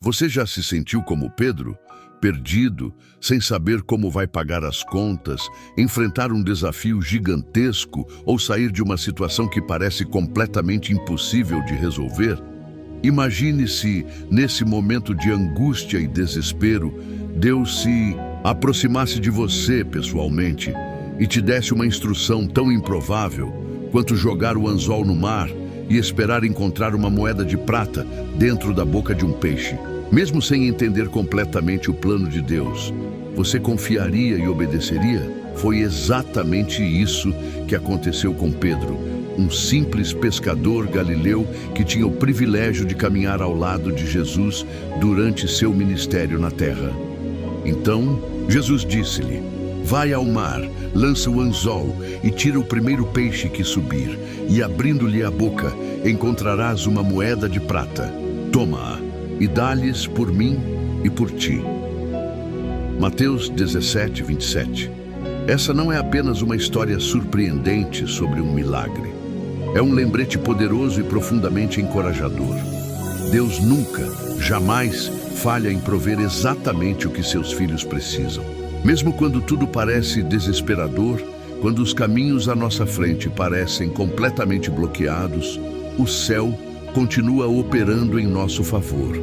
Você já se sentiu como Pedro? Perdido, sem saber como vai pagar as contas, enfrentar um desafio gigantesco ou sair de uma situação que parece completamente impossível de resolver? Imagine-se, nesse momento de angústia e desespero, Deus se aproximasse de você pessoalmente e te desse uma instrução tão improvável quanto jogar o anzol no mar e esperar encontrar uma moeda de prata dentro da boca de um peixe. Mesmo sem entender completamente o plano de Deus, você confiaria e obedeceria? Foi exatamente isso que aconteceu com Pedro, um simples pescador galileu que tinha o privilégio de caminhar ao lado de Jesus durante seu ministério na terra. Então, Jesus disse-lhe: vai ao mar, lança o anzol e tira o primeiro peixe que subir, e abrindo-lhe a boca, encontrarás uma moeda de prata. Toma-a e dá-lhes por mim e por ti. Mateus 17, 27. Essa não é apenas uma história surpreendente sobre um milagre. É um lembrete poderoso e profundamente encorajador. Deus nunca, jamais falha em prover exatamente o que seus filhos precisam. Mesmo quando tudo parece desesperador, quando os caminhos à nossa frente parecem completamente bloqueados, o céu continua operando em nosso favor.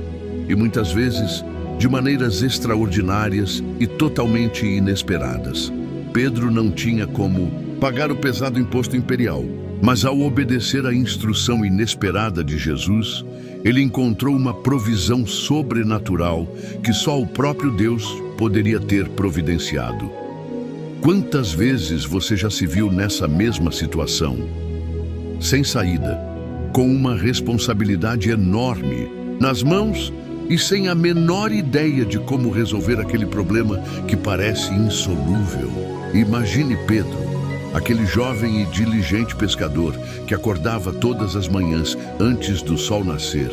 E muitas vezes, de maneiras extraordinárias e totalmente inesperadas. Pedro não tinha como pagar o pesado imposto imperial, mas ao obedecer à instrução inesperada de Jesus, ele encontrou uma provisão sobrenatural que só o próprio Deus poderia ter providenciado. Quantas vezes você já se viu nessa mesma situação? Sem saída, com uma responsabilidade enorme nas mãos e sem a menor ideia de como resolver aquele problema que parece insolúvel. Imagine Pedro, aquele jovem e diligente pescador que acordava todas as manhãs antes do sol nascer,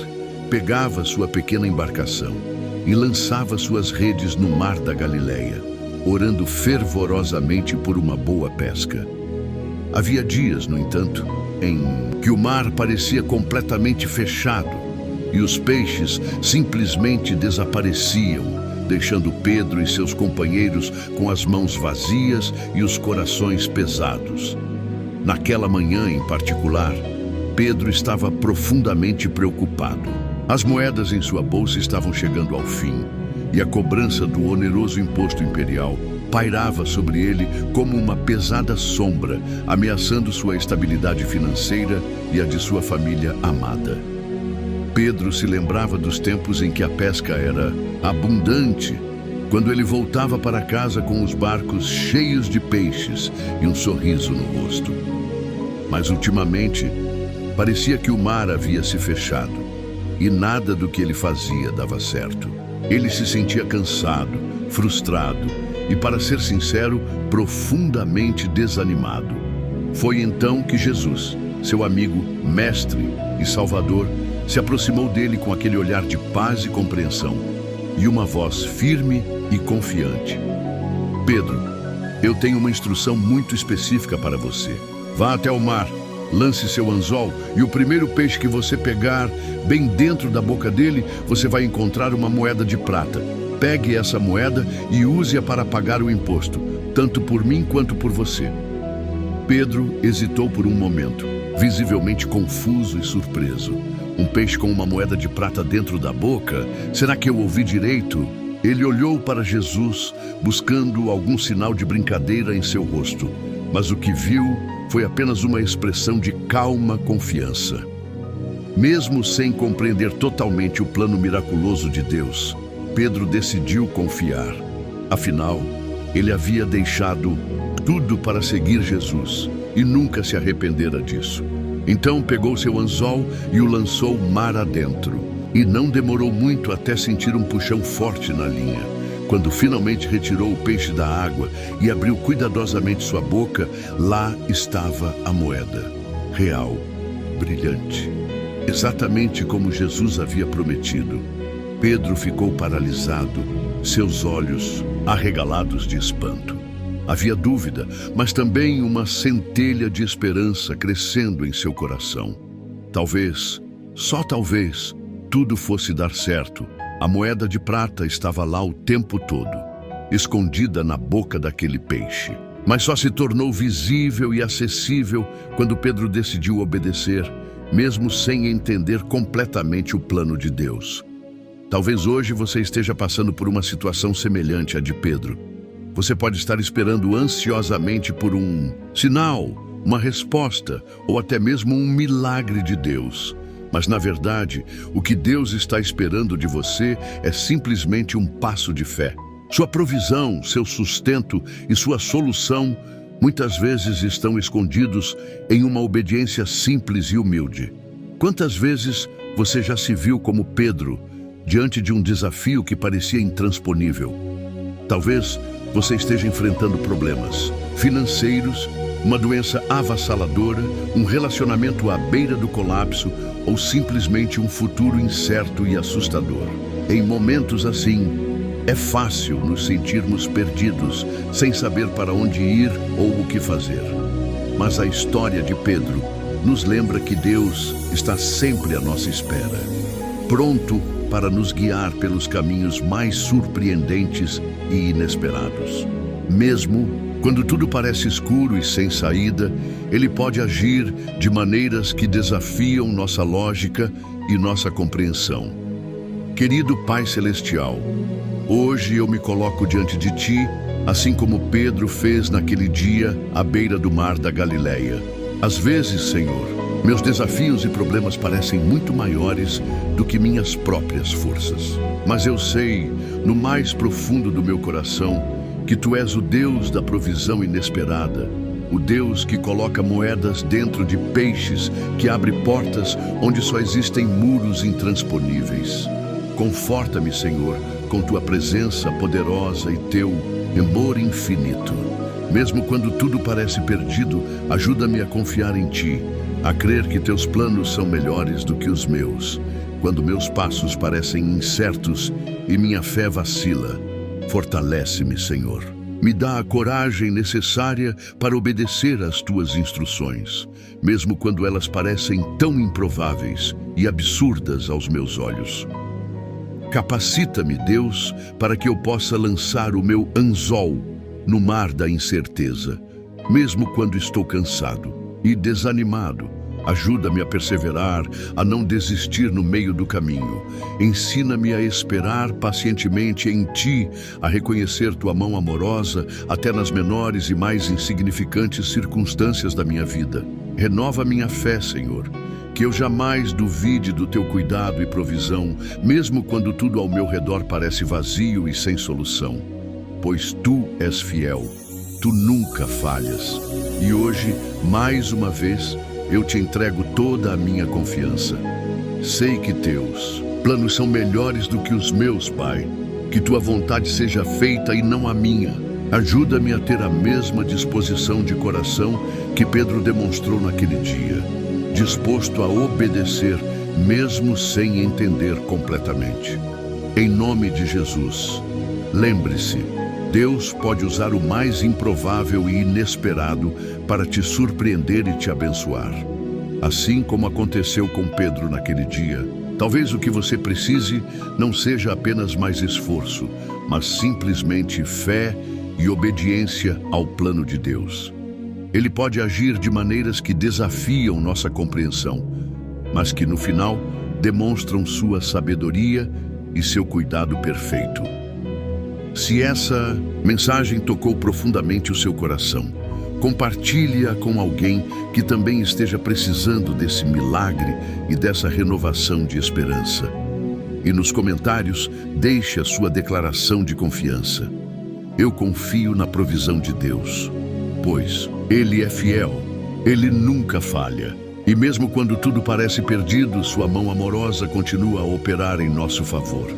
pegava sua pequena embarcação e lançava suas redes no mar da Galileia, orando fervorosamente por uma boa pesca. Havia dias, no entanto, em que o mar parecia completamente fechado e os peixes simplesmente desapareciam, deixando Pedro e seus companheiros com as mãos vazias e os corações pesados. Naquela manhã em particular, Pedro estava profundamente preocupado. As moedas em sua bolsa estavam chegando ao fim, e a cobrança do oneroso imposto imperial pairava sobre ele como uma pesada sombra, ameaçando sua estabilidade financeira e a de sua família amada. Pedro se lembrava dos tempos em que a pesca era abundante, quando ele voltava para casa com os barcos cheios de peixes e um sorriso no rosto. Mas ultimamente, parecia que o mar havia se fechado e nada do que ele fazia dava certo. Ele se sentia cansado, frustrado e, para ser sincero, profundamente desanimado. Foi então que Jesus, seu amigo, mestre e salvador, se aproximou dele com aquele olhar de paz e compreensão e uma voz firme e confiante. Pedro, eu tenho uma instrução muito específica para você. Vá até o mar, lance seu anzol e o primeiro peixe que você pegar, bem dentro da boca dele, você vai encontrar uma moeda de prata. Pegue essa moeda e use-a para pagar o imposto, tanto por mim quanto por você. Pedro hesitou por um momento, visivelmente confuso e surpreso. Um peixe com uma moeda de prata dentro da boca? Será que eu ouvi direito? Ele olhou para Jesus, buscando algum sinal de brincadeira em seu rosto. Mas o que viu foi apenas uma expressão de calma confiança. Mesmo sem compreender totalmente o plano miraculoso de Deus, Pedro decidiu confiar. Afinal, ele havia deixado tudo para seguir Jesus e nunca se arrependera disso. Então pegou seu anzol e o lançou mar adentro. E não demorou muito até sentir um puxão forte na linha. Quando finalmente retirou o peixe da água e abriu cuidadosamente sua boca, lá estava a moeda, real, brilhante, exatamente como Jesus havia prometido. Pedro ficou paralisado, seus olhos arregalados de espanto. Havia dúvida, mas também uma centelha de esperança crescendo em seu coração. Talvez, só talvez, tudo fosse dar certo A moeda de prata estava lá o tempo todo, escondida na boca daquele peixe. Mas só se tornou visível e acessível quando Pedro decidiu obedecer, mesmo sem entender completamente o plano de Deus. Talvez hoje você esteja passando por uma situação semelhante à de Pedro. Você pode estar esperando ansiosamente por um sinal, uma resposta ou até mesmo um milagre de Deus. Mas, na verdade, o que Deus está esperando de você é simplesmente um passo de fé. Sua provisão, seu sustento e sua solução muitas vezes estão escondidos em uma obediência simples e humilde. Quantas vezes você já se viu como Pedro, diante de um desafio que parecia intransponível? Talvez você esteja enfrentando problemas financeiros, uma doença avassaladora, um relacionamento à beira do colapso ou simplesmente um futuro incerto e assustador. Em momentos assim, é fácil nos sentirmos perdidos, sem saber para onde ir ou o que fazer. Mas a história de Pedro nos lembra que Deus está sempre à nossa espera, pronto para nos guiar pelos caminhos mais surpreendentes e inesperados. Mesmo quando tudo parece escuro e sem saída, Ele pode agir de maneiras que desafiam nossa lógica e nossa compreensão. Querido Pai Celestial, hoje eu me coloco diante de Ti, assim como Pedro fez naquele dia à beira do mar da Galileia. Às vezes, Senhor, meus desafios e problemas parecem muito maiores do que minhas próprias forças. Mas eu sei, no mais profundo do meu coração, que Tu és o Deus da provisão inesperada, o Deus que coloca moedas dentro de peixes, que abre portas onde só existem muros intransponíveis. Conforta-me, Senhor, com Tua presença poderosa e Teu amor infinito. Mesmo quando tudo parece perdido, ajuda-me a confiar em Ti, a crer que Teus planos são melhores do que os meus. Quando meus passos parecem incertos e minha fé vacila, fortalece-me, Senhor. Me dá a coragem necessária para obedecer às Tuas instruções, mesmo quando elas parecem tão improváveis e absurdas aos meus olhos. Capacita-me, Deus, para que eu possa lançar o meu anzol no mar da incerteza, mesmo quando estou cansado e desanimado. Ajuda-me a perseverar, a não desistir no meio do caminho. Ensina-me a esperar pacientemente em Ti, a reconhecer Tua mão amorosa até nas menores e mais insignificantes circunstâncias da minha vida. Renova minha fé, Senhor, que eu jamais duvide do Teu cuidado e provisão, mesmo quando tudo ao meu redor parece vazio e sem solução. Pois Tu és fiel, Tu nunca falhas. E hoje, mais uma vez, eu Te entrego toda a minha confiança. Sei que Teus planos são melhores do que os meus, Pai. Que Tua vontade seja feita e não a minha. Ajuda-me a ter a mesma disposição de coração que Pedro demonstrou naquele dia, disposto a obedecer, mesmo sem entender completamente. Em nome de Jesus, lembre-se, Deus pode usar o mais improvável e inesperado para te surpreender e te abençoar. Assim como aconteceu com Pedro naquele dia, talvez o que você precise não seja apenas mais esforço, mas simplesmente fé e obediência ao plano de Deus. Ele pode agir de maneiras que desafiam nossa compreensão, mas que no final demonstram sua sabedoria e seu cuidado perfeito. Se essa mensagem tocou profundamente o seu coração, compartilhe-a com alguém que também esteja precisando desse milagre e dessa renovação de esperança. E nos comentários, deixe a sua declaração de confiança. Eu confio na provisão de Deus, pois Ele é fiel, Ele nunca falha. E mesmo quando tudo parece perdido, sua mão amorosa continua a operar em nosso favor.